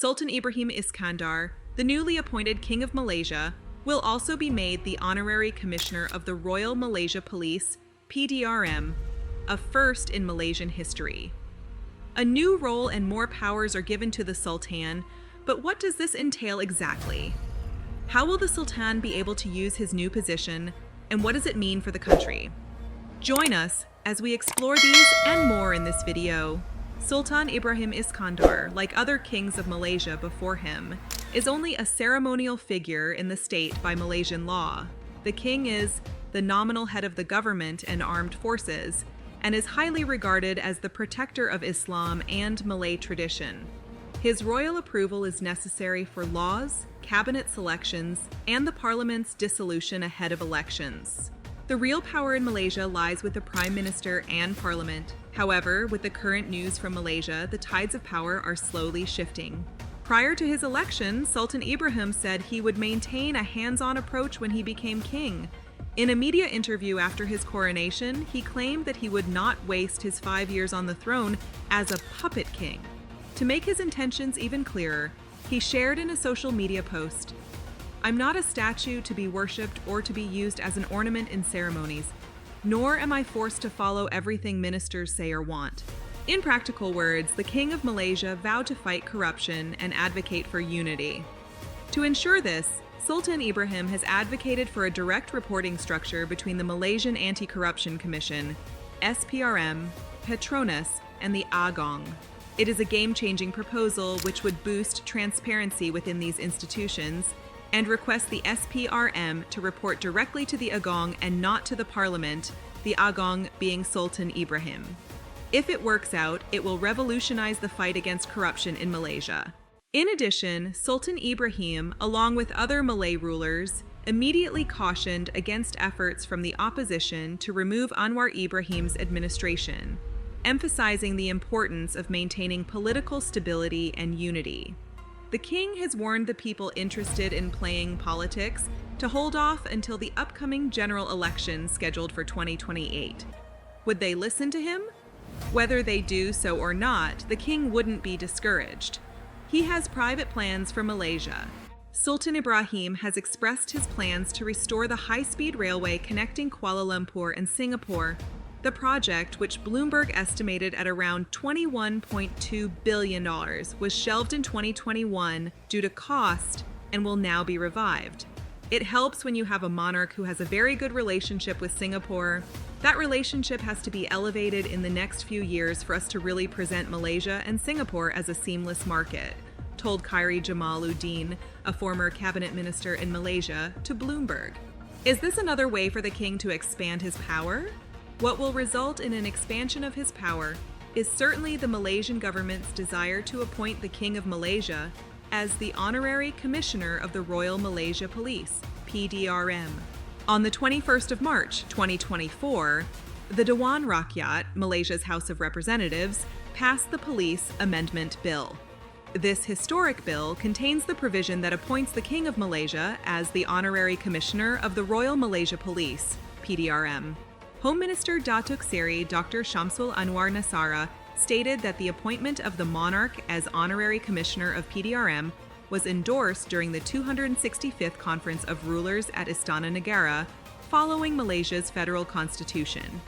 Sultan Ibrahim Iskandar, the newly appointed King of Malaysia, will also be made the Honorary Commissioner of the Royal Malaysia Police, PDRM, a first in Malaysian history. A new role and more powers are given to the Sultan, but what does this entail exactly? How will the Sultan be able to use his new position, and what does it mean for the country? Join us as we explore these and more in this video. Sultan Ibrahim Iskandar, like other kings of Malaysia before him, is only a ceremonial figure in the state by Malaysian law. The king is the nominal head of the government and armed forces, and is highly regarded as the protector of Islam and Malay tradition. His royal approval is necessary for laws, cabinet selections, and the parliament's dissolution ahead of elections. The real power in Malaysia lies with the Prime Minister and Parliament. However, with the current news from Malaysia, the tides of power are slowly shifting. Prior to his election, Sultan Ibrahim said he would maintain a hands-on approach when he became king. In a media interview after his coronation, he claimed that he would not waste his 5 years on the throne as a puppet king. To make his intentions even clearer, he shared in a social media post, "I'm not a statue to be worshipped or to be used as an ornament in ceremonies, nor am I forced to follow everything ministers say or want." In practical words, the King of Malaysia vowed to fight corruption and advocate for unity. To ensure this, Sultan Ibrahim has advocated for a direct reporting structure between the Malaysian Anti-Corruption Commission, SPRM, Petronas, and the Agong. It is a game-changing proposal which would boost transparency within these institutions and request the SPRM to report directly to the Agong and not to the parliament, the Agong being Sultan Ibrahim. If it works out, it will revolutionize the fight against corruption in Malaysia. In addition, Sultan Ibrahim, along with other Malay rulers, immediately cautioned against efforts from the opposition to remove Anwar Ibrahim's administration, emphasizing the importance of maintaining political stability and unity. The king has warned the people interested in playing politics to hold off until the upcoming general election scheduled for 2028. Would they listen to him? Whether they do so or not, the king wouldn't be discouraged. He has private plans for Malaysia. Sultan Ibrahim has expressed his plans to restore the high-speed railway connecting Kuala Lumpur and Singapore. The project, which Bloomberg estimated at around $21.2 billion, was shelved in 2021 due to cost and will now be revived. It helps when you have a monarch who has a very good relationship with Singapore. That relationship has to be elevated in the next few years for us to really present Malaysia and Singapore as a seamless market, told Khairi Jamaluddin, a former cabinet minister in Malaysia, to Bloomberg. Is this another way for the king to expand his power? What will result in an expansion of his power is certainly the Malaysian government's desire to appoint the King of Malaysia as the Honorary Commissioner of the Royal Malaysia Police, PDRM. On the 21st of March, 2024, the Dewan Rakyat, Malaysia's House of Representatives, passed the Police Amendment Bill. This historic bill contains the provision that appoints the King of Malaysia as the Honorary Commissioner of the Royal Malaysia Police, PDRM. Home Minister Datuk Seri Dr. Shamsul Anwar Nasara stated that the appointment of the monarch as Honorary Commissioner of PDRM was endorsed during the 265th Conference of Rulers at Istana Negara following Malaysia's federal constitution.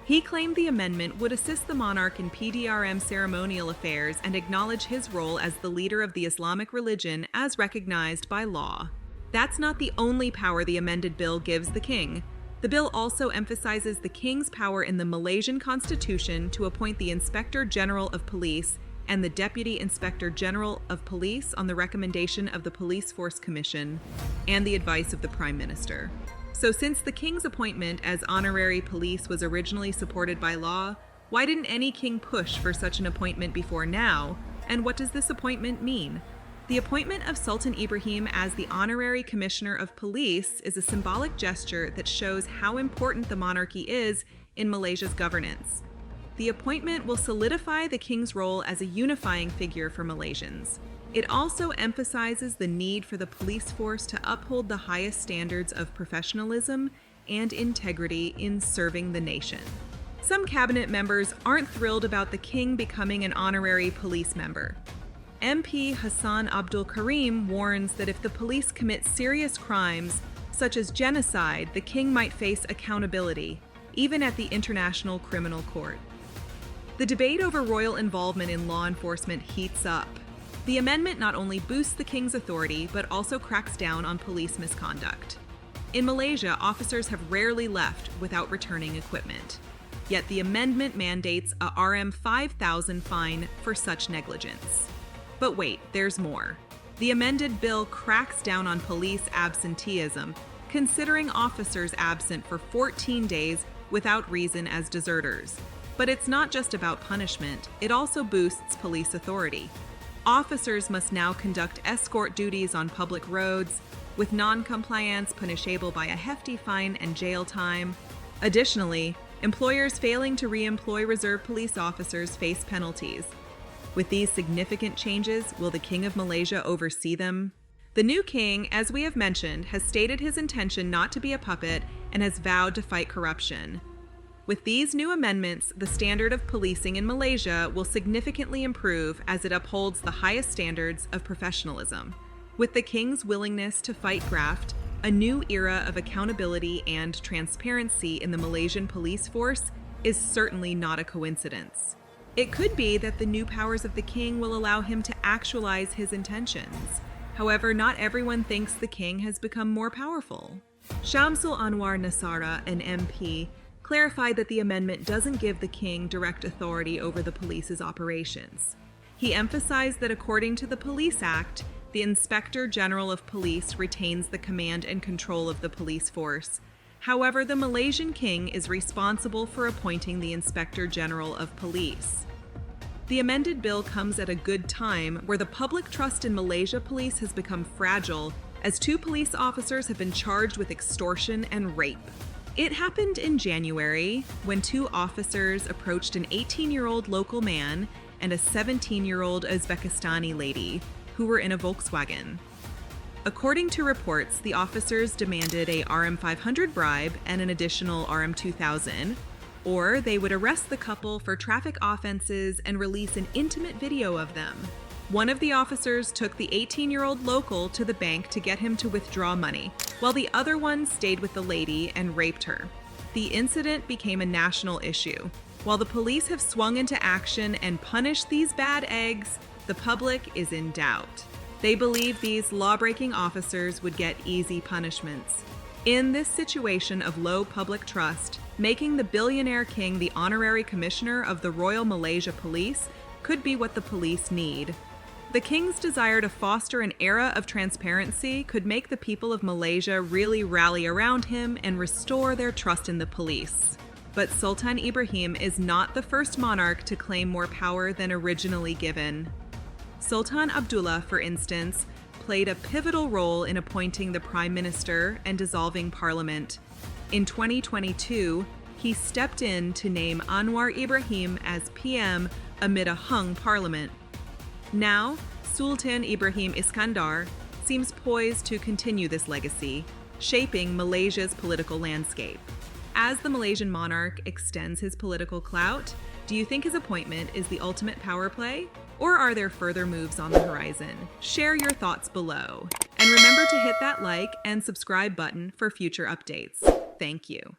He claimed the amendment would assist the monarch in PDRM ceremonial affairs and acknowledge his role as the leader of the Islamic religion as recognized by law. That's not the only power the amended bill gives the king. The bill also emphasizes the king's power in the Malaysian constitution to appoint the Inspector General of Police and the Deputy Inspector General of Police on the recommendation of the Police Force Commission and the advice of the Prime Minister. So since the king's appointment as honorary police was originally supported by law, why didn't any king push for such an appointment before now? And what does this appointment mean? The appointment of Sultan Ibrahim as the Honorary Commissioner of Police is a symbolic gesture that shows how important the monarchy is in Malaysia's governance. The appointment will solidify the king's role as a unifying figure for Malaysians. It also emphasizes the need for the police force to uphold the highest standards of professionalism and integrity in serving the nation. Some cabinet members aren't thrilled about the king becoming an honorary police member. MP Hassan Abdul Karim warns that if the police commit serious crimes, such as genocide, the king might face accountability, even at the International Criminal Court. The debate over royal involvement in law enforcement heats up. The amendment not only boosts the king's authority, but also cracks down on police misconduct. In Malaysia, officers have rarely left without returning equipment. Yet the amendment mandates a RM5,000 fine for such negligence. But wait, there's more. The amended bill cracks down on police absenteeism, considering officers absent for 14 days without reason as deserters. But it's not just about punishment, it also boosts police authority. Officers must now conduct escort duties on public roads, with non-compliance punishable by a hefty fine and jail time. Additionally, employers failing to re-employ reserve police officers face penalties. With these significant changes, will the King of Malaysia oversee them? The new king, as we have mentioned, has stated his intention not to be a puppet and has vowed to fight corruption. With these new amendments, the standard of policing in Malaysia will significantly improve as it upholds the highest standards of professionalism. With the king's willingness to fight graft, a new era of accountability and transparency in the Malaysian police force is certainly not a coincidence. It could be that the new powers of the king will allow him to actualize his intentions. However, not everyone thinks the king has become more powerful. Shamsul Anwar Nasara, an MP, clarified that the amendment doesn't give the king direct authority over the police's operations. He emphasized that according to the Police Act, the Inspector General of Police retains the command and control of the police force. However, the Malaysian king is responsible for appointing the Inspector General of Police. The amended bill comes at a good time where the public trust in Malaysia police has become fragile as 2 police officers have been charged with extortion and rape. It happened in January when 2 officers approached an 18-year-old local man and a 17-year-old Uzbekistani lady who were in a Volkswagen. According to reports, the officers demanded a RM500 bribe and an additional RM2000, or they would arrest the couple for traffic offenses and release an intimate video of them. One of the officers took the 18-year-old local to the bank to get him to withdraw money, while the other one stayed with the lady and raped her. The incident became a national issue. While the police have swung into action and punished these bad eggs, the public is in doubt. They believe these law-breaking officers would get easy punishments. In this situation of low public trust, making the billionaire king the honorary commissioner of the Royal Malaysia Police could be what the police need. The king's desire to foster an era of transparency could make the people of Malaysia really rally around him and restore their trust in the police. But Sultan Ibrahim is not the first monarch to claim more power than originally given. Sultan Abdullah, for instance, played a pivotal role in appointing the prime minister and dissolving parliament. In 2022, he stepped in to name Anwar Ibrahim as PM amid a hung parliament. Now, Sultan Ibrahim Iskandar seems poised to continue this legacy, shaping Malaysia's political landscape. As the Malaysian monarch extends his political clout, do you think his appointment is the ultimate power play? Or are there further moves on the horizon? Share your thoughts below. And remember to hit that like and subscribe button for future updates. Thank you.